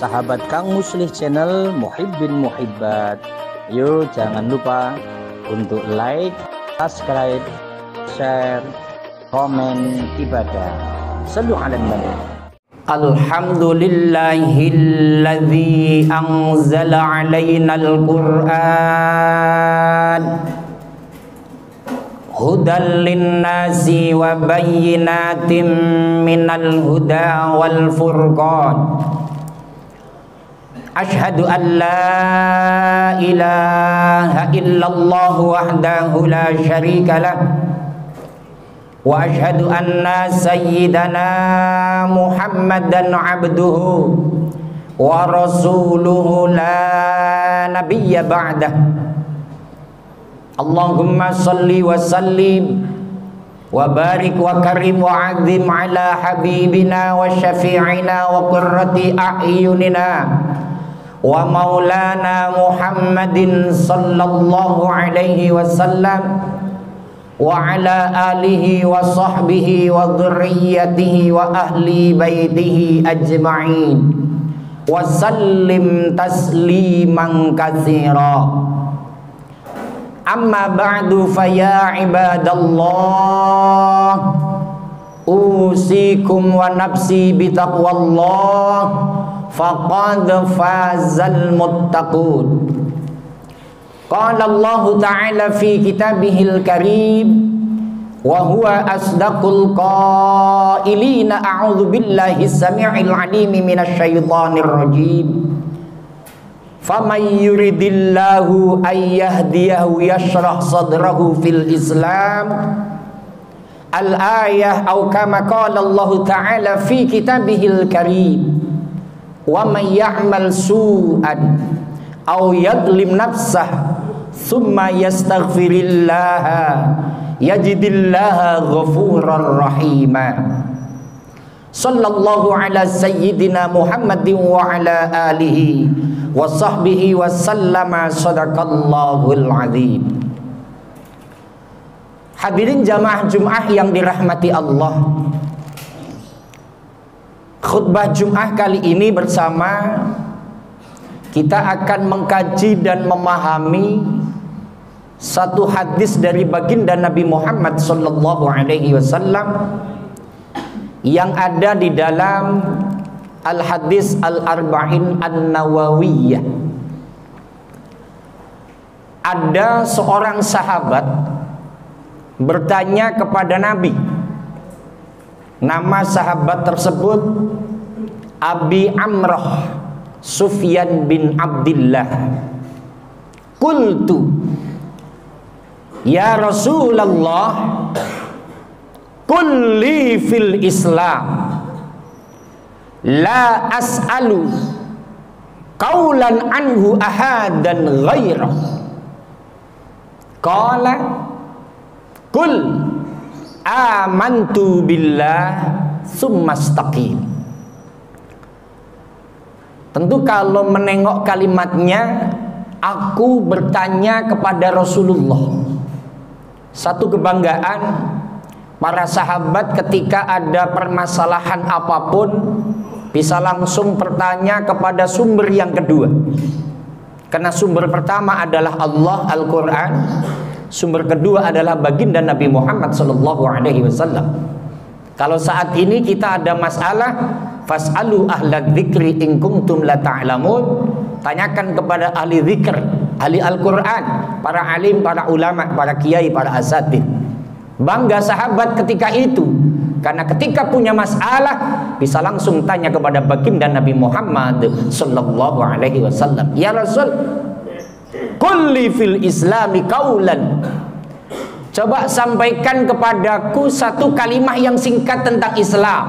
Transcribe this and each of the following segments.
sahabat Kang Muslih channel Muhibbin Muhibbat. Yuk jangan lupa untuk like, subscribe, share, komen, ibadah. Sallu ala nabi. Alhamdulillahilladzi anzala alaina al-Qur'an hudan linnasi wa bayyinatin minal huda wal furqan. Ashhadu an la ilaha illallah wahdahu la syarika lah wa ashhadu anna sayyidana Muhammadan abduhu wa rasuluhu la nabiyya ba'dah. Allahumma salli wa sallim wa barik wa karim wa azim ala habibina wa syafi'ina wa qurrati a'yunina wa maulana Muhammadin sallallahu alaihi wasallam wa ala alihi wa sahbihi wa dhurriyyatihi wa ahli baitihi ajma'in wa sallim tasliman katsira. Amma ba'du fa ya ibadallah usikum wa nafsi bitaqwallah faqad fazal muttaqun. Qala Allah Ta'ala fi kitabihil karim wa huwa asdaqul qailina a'udzu billahi samii'il 'aliim minasy syaithaanir rajiim. Faman yuridillahu ay yahdiyahu yashrah sadrahu fil Islam. Al-ayah atau kama qala Allah Ta'ala fi kitabihil karim wa man ya'mal su'an aw yadlim nafsah thumma yastaghfirillaha yajidillaha ghafurar rahima. Sallallahu ala sayyidina Muhammadin wa ala alihi wa sahbihi wa sallama. Sadaqallahul azim. Hadirin jamaah Jum'ah yang dirahmati Allah, khutbah Jum'ah kali ini bersama kita akan mengkaji dan memahami satu hadis dari baginda Nabi Muhammad sallallahu alaihi wasallam yang ada di dalam Al-Hadis Al-Arba'in An-Nawawiyah. Ada seorang sahabat bertanya kepada Nabi. Nama sahabat tersebut Abi Amrah Sufyan bin Abdillah. Qultu ya Rasulullah kulli fil Islam la as'alu qawlan anhu ahadan ghairah. Qala kul amantu billah summa istaqim. Tentu kalau menengok kalimatnya, aku bertanya kepada Rasulullah. Satu kebanggaan para sahabat ketika ada permasalahan apapun bisa langsung bertanya kepada sumber yang kedua. Karena sumber pertama adalah Allah Al-Quran, sumber kedua adalah baginda Nabi Muhammad SAW. Kalau saat ini kita ada masalah, fas'alu ahlad dzikri in kuntum la ta'lamun. Tanyakan kepada ahli zikr, ahli Al-Quran, para alim, para ulama, para kiai, para asatidz. Bangga sahabat ketika itu, karena ketika punya masalah bisa langsung tanya kepada baginda Nabi Muhammad sallallahu alaihi wasallam. Ya Rasul, kulli fil islami qaulan. Coba sampaikan kepadaku satu kalimat yang singkat tentang Islam,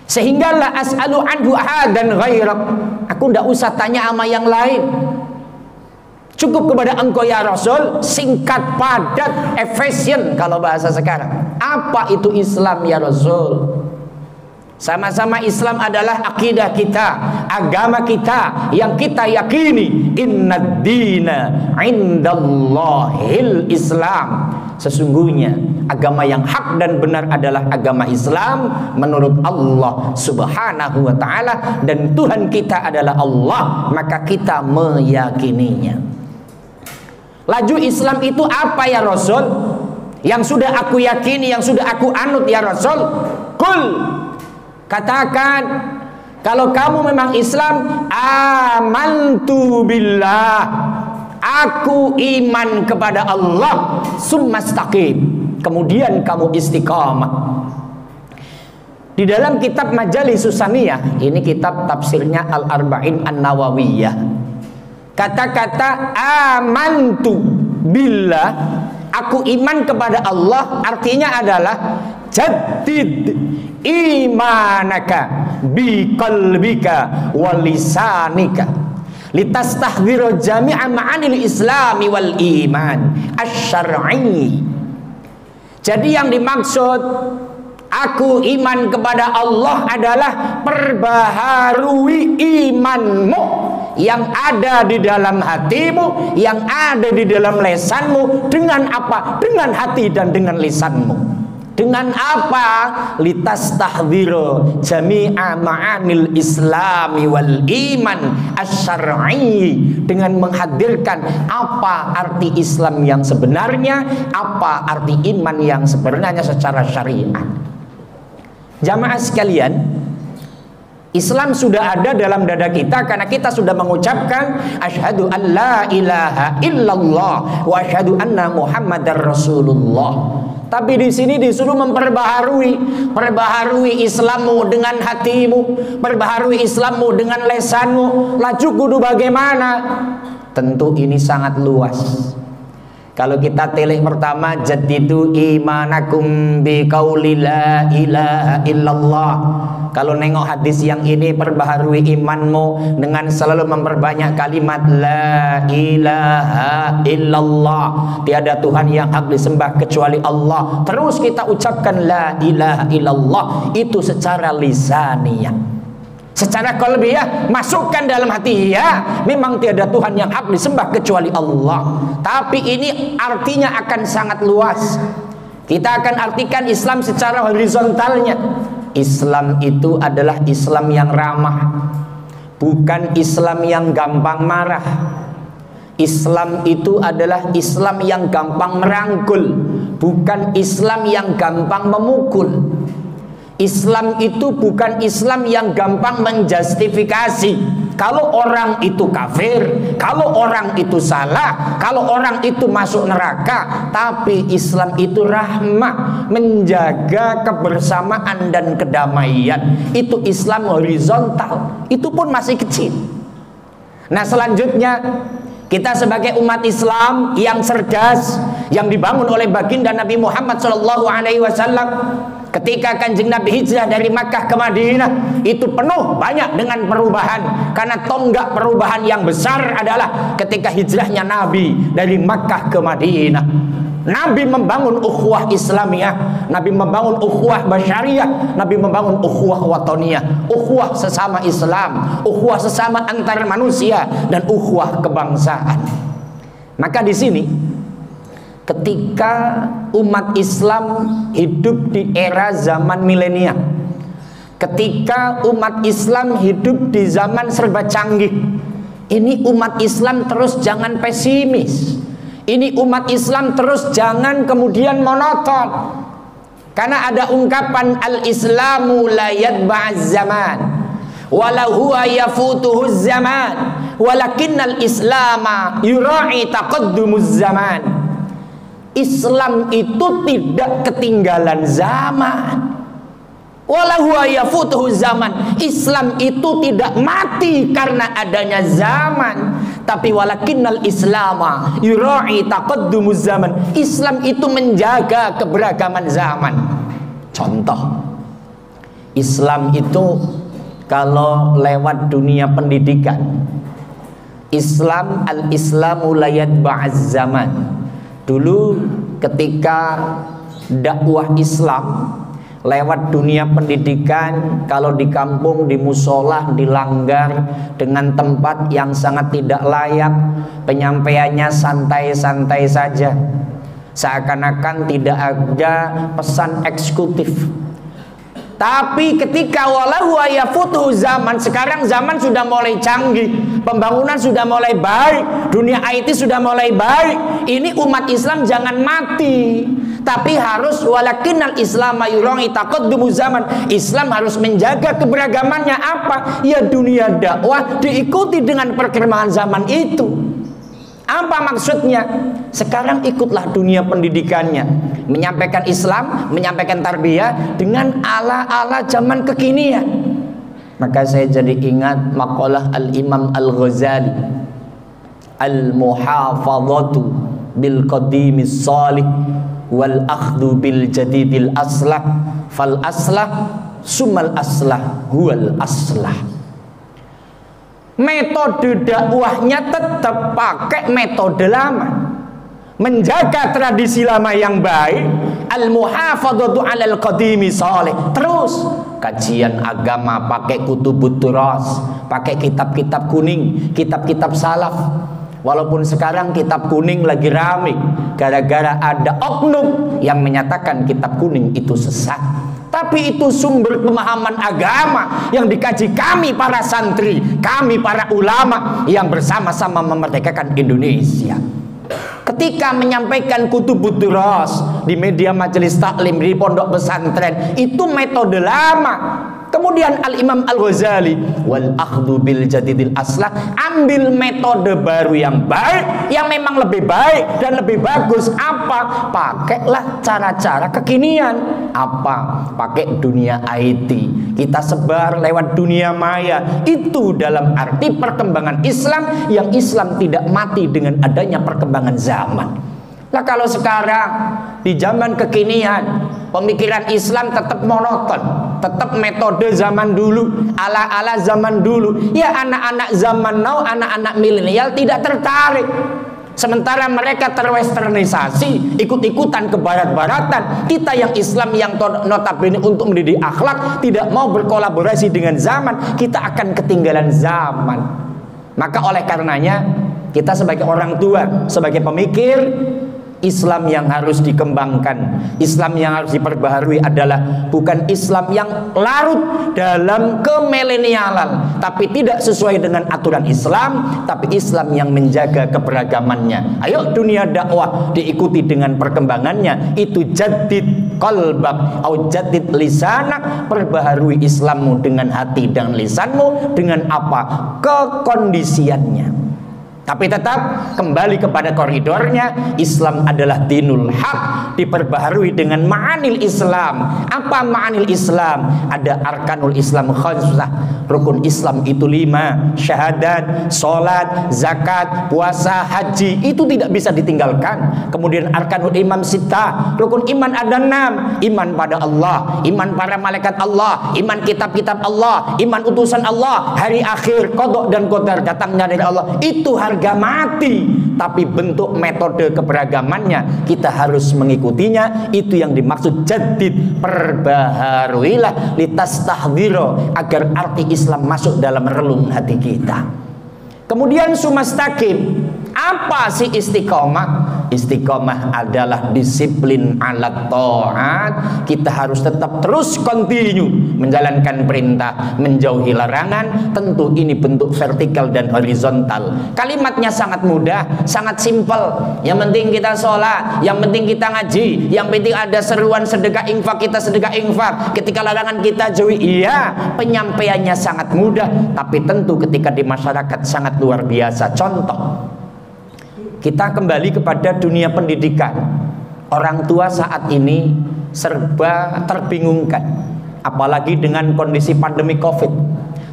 sehingga la as'alu anhu ahadan ghairak. Aku tidak usah tanya sama yang lain, cukup kepada engkau ya Rasul. Singkat, padat, efisien kalau bahasa sekarang. Apa itu Islam ya Rasul? Sama-sama Islam adalah akidah kita, agama kita yang kita yakini. Innad dina indallahil Islam. Sesungguhnya agama yang hak dan benar adalah agama Islam menurut Allah Subhanahu wa ta'ala, dan Tuhan kita adalah Allah, maka kita meyakininya. Laju Islam itu apa ya Rasul? Yang sudah aku yakini, yang sudah aku anut ya Rasul. Qul, katakan, kalau kamu memang Islam, amantu billah, aku iman kepada Allah, summastaqim, kemudian kamu istiqamah. Di dalam kitab Majalisus Saniyah, ini kitab tafsirnya Al-Arba'in An-Nawawiyah, kata-kata amantu billah, aku iman kepada Allah, artinya adalah jaddid imanaka bi qalbika wa lisanika litastahdhira jami'a ma'anil islami wal iman asy-syar'i. Jadi yang dimaksud aku iman kepada Allah adalah perbaharui imanmu yang ada di dalam hatimu, yang ada di dalam lesanmu. Dengan apa? Dengan hati dan dengan lisanmu. Dengan apa? Litastahdhira jami'a ma'anil islami wal iman asy-syar'i, dengan menghadirkan apa arti Islam yang sebenarnya, apa arti iman yang sebenarnya secara syariat. Jamaah sekalian, Islam sudah ada dalam dada kita karena kita sudah mengucapkan asyhadu an la ilaha illallah wa asyhadu anna muhammadar rasulullah. Tapi di sini disuruh perbaharui Islammu dengan hatimu, perbaharui Islammu dengan lesanmu. Laju kudu bagaimana? Tentu ini sangat luas. Kalau kita telik pertama, jaddidu imanakum bi qauli la ilaha illallah. Kalau nengok hadis yang ini, perbaharui imanmu dengan selalu memperbanyak kalimat la ilaha illallah. Tiada Tuhan yang hak disembah kecuali Allah. Terus kita ucapkan la ilaha illallah, itu secara lisaniyah. Secara qalbiyah, masukkan dalam hati, ya memang tiada Tuhan yang hak disembah kecuali Allah. Tapi ini artinya akan sangat luas. Kita akan artikan Islam secara horizontalnya. Islam itu adalah Islam yang ramah, bukan Islam yang gampang marah. Islam itu adalah Islam yang gampang merangkul, bukan Islam yang gampang memukul. Islam itu bukan Islam yang gampang menjustifikasi kalau orang itu kafir, kalau orang itu salah, kalau orang itu masuk neraka. Tapi Islam itu rahmah, menjaga kebersamaan dan kedamaian. Itu Islam horizontal, itu pun masih kecil. Nah, selanjutnya kita sebagai umat Islam yang cerdas, yang dibangun oleh baginda Nabi Muhammad SAW, ketika Kanjeng Nabi hijrah dari Makkah ke Madinah, itu penuh banyak dengan perubahan. Karena tonggak perubahan yang besar adalah ketika hijrahnya Nabi dari Makkah ke Madinah. Nabi membangun ukhuwah Islamiyah, Nabi membangun ukhuwah basyariyah, Nabi membangun ukhuwah watoniyah, ukhuwah sesama Islam, ukhuwah sesama antar manusia, dan ukhuwah kebangsaan. Maka di sini, ketika umat Islam hidup di era zaman milenial, ketika umat Islam hidup di zaman serba canggih, ini umat Islam terus jangan pesimis. Ini umat Islam terus jangan kemudian monoton. Karena ada ungkapan al-islamu la yatba'az zaman wala huwa yafutuhuz zaman walakinnal islama yura'i taqaddumuz zaman. Islam itu tidak ketinggalan zaman. Wala huwa yafutuhuz zaman. Islam itu tidak mati karena adanya zaman. Tapi walakinnal islama yura'i taqaddumuz zaman. Islam itu menjaga keberagaman zaman. Contoh, Islam itu kalau lewat dunia pendidikan, Islam, al-islamu la yatba'az zaman. Dulu ketika dakwah Islam lewat dunia pendidikan, kalau di kampung, di musola dilanggar dengan tempat yang sangat tidak layak, penyampaiannya santai-santai saja, seakan-akan tidak ada pesan eksekutif. Tapi ketika walahu ayafutuhu zaman, sekarang zaman sudah mulai canggih, pembangunan sudah mulai baik, dunia IT sudah mulai baik. Ini umat Islam jangan mati, tapi harus walakinnal Islam yurangi taqaddumu zaman. Islam harus menjaga keberagamannya. Apa? Ya dunia dakwah diikuti dengan perkembangan zaman itu. Apa maksudnya? Sekarang ikutlah dunia pendidikannya, menyampaikan Islam, menyampaikan tarbiyah dengan ala-ala zaman kekinian. Maka saya jadi ingat maqalah Al-Imam Al-Ghazali, Al-Muhafadhatu bil qadimis salih wal akhdhu bil jadidil aslah fal aslah summal aslah huwal aslah. Metode dakwahnya tetap pakai metode lama, menjaga tradisi lama yang baik, al-muhafadzatu 'alal qadimi shalih. Terus kajian agama pakai kutubut turas, pakai kitab-kitab kuning, kitab-kitab salaf. Walaupun sekarang kitab kuning lagi rame gara-gara ada oknum yang menyatakan kitab kuning itu sesat, tapi itu sumber pemahaman agama yang dikaji kami para santri, kami para ulama yang bersama-sama memerdekakan Indonesia. Ketika menyampaikan kutubut turas di media majelis taklim, di pondok pesantren, itu metode lama. Kemudian Al-Imam Al-Ghazali wal akhdhu bil jadidil aslah, ambil metode baru yang baik, yang memang lebih baik dan lebih bagus. Apa? Pakailah cara-cara kekinian. Apa? Pakai dunia IT, kita sebar lewat dunia maya. Itu dalam arti perkembangan Islam, yang Islam tidak mati dengan adanya perkembangan zaman. Nah kalau sekarang di zaman kekinian, pemikiran Islam tetap monoton, tetap metode zaman dulu, ala-ala zaman dulu. Ya anak-anak zaman now, anak-anak milenial tidak tertarik. Sementara mereka terwesternisasi, ikut-ikutan ke barat-baratan. Kita yang Islam yang notabene untuk mendidik akhlak tidak mau berkolaborasi dengan zaman, kita akan ketinggalan zaman. Maka oleh karenanya kita sebagai orang tua, sebagai pemikir, Islam yang harus dikembangkan, Islam yang harus diperbaharui adalah bukan Islam yang larut dalam kemilenialan, tapi tidak sesuai dengan aturan Islam, tapi Islam yang menjaga keberagamannya. Ayo dunia dakwah diikuti dengan perkembangannya. Itu jadid qalbak au jadid lisanak, perbaharui Islammu dengan hati dan lisanmu dengan apa? Kekondisiannya. Tapi tetap kembali kepada koridornya. Islam adalah dinul haq, diperbaharui dengan ma'anil Islam. Apa ma'anil Islam? Ada arkanul Islam khamsah, rukun Islam itu 5, syahadat, sholat, zakat, puasa, haji, itu tidak bisa ditinggalkan. Kemudian arkanul iman sittah, rukun iman ada 6, iman pada Allah, iman para malaikat Allah, iman kitab-kitab Allah, iman utusan Allah, hari akhir, qada dan qadar datangnya dari Allah. Itu harga mati, tapi bentuk metode keberagamannya kita harus mengikutinya. Itu yang dimaksud jadid, perbaharuilah litastahdzira, agar arti Islam masuk dalam relung hati kita. Kemudian sumastaqim, apa sih istiqomah? Istiqomah adalah disiplin ala ta'at. Kita harus tetap terus continue menjalankan perintah, menjauhi larangan. Tentu ini bentuk vertikal dan horizontal. Kalimatnya sangat mudah, sangat simpel. Yang penting kita sholat, yang penting kita ngaji, yang penting ada seruan sedekah infak, kita sedekah infak. Ketika larangan kita jauhi. Iya, penyampaiannya sangat mudah, tapi tentu ketika di masyarakat sangat luar biasa. Contoh, kita kembali kepada dunia pendidikan. Orang tua saat ini serba terbingungkan, apalagi dengan kondisi pandemi COVID.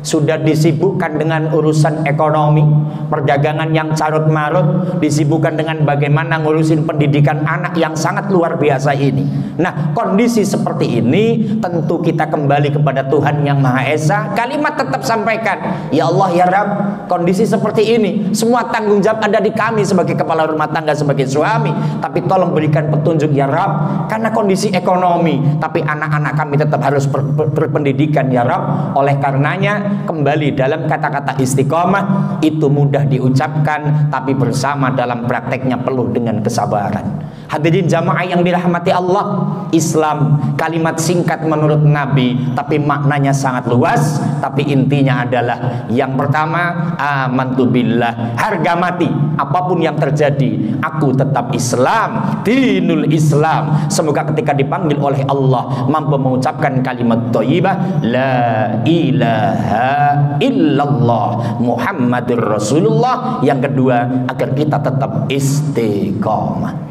sudah disibukkan dengan urusan ekonomi, perdagangan yang carut marut, disibukkan dengan bagaimana ngurusin pendidikan anak yang sangat luar biasa ini. Nah, kondisi seperti ini tentu kita kembali kepada Tuhan Yang Maha Esa. Kalimat tetap sampaikan, ya Allah ya Rabb, kondisi seperti ini semua tanggung jawab ada di kami sebagai kepala rumah tangga, sebagai suami, tapi tolong berikan petunjuk ya Rabb, karena kondisi ekonomi, tapi anak-anak kami tetap harus berpendidikan ya Rabb. Oleh karenanya kembali dalam kata-kata istiqomah itu mudah diucapkan, tapi bersama dalam prakteknya penuh dengan kesabaran. Hadirin jamaah yang dirahmati Allah, Islam kalimat singkat menurut Nabi, tapi maknanya sangat luas. Tapi intinya adalah yang pertama, amantu billah, harga mati apapun yang terjadi aku tetap Islam, dinul Islam. Semoga ketika dipanggil oleh Allah mampu mengucapkan kalimat thayyibah la ilaha illallah Muhammadur Rasulullah. Yang kedua, agar kita tetap istiqomah.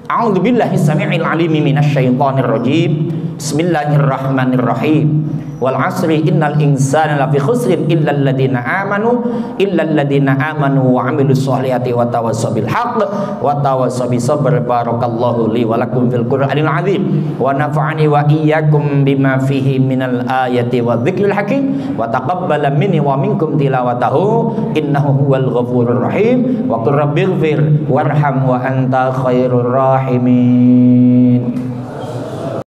A'udzubillahi samii'il 'aliim minasyaitonir rajiim. Bismillahirrahmanirrahim. Wal 'asri innal insana lafi khusrin illal ladzina amanu wa 'amilus sholihati wa tawassaw bil haqq wa tawassaw bis sabr. Barakallahu li wa lakum fil Qur'anil 'azim wa nafa'ani wa iyyakum bima fihi minal ayati wa dzikril hakim wa taqabbala minni wa minkum tilawatahu innahu huwal ghafurur rahim wa qur rabbighfir warham wa anta khairur rahimin.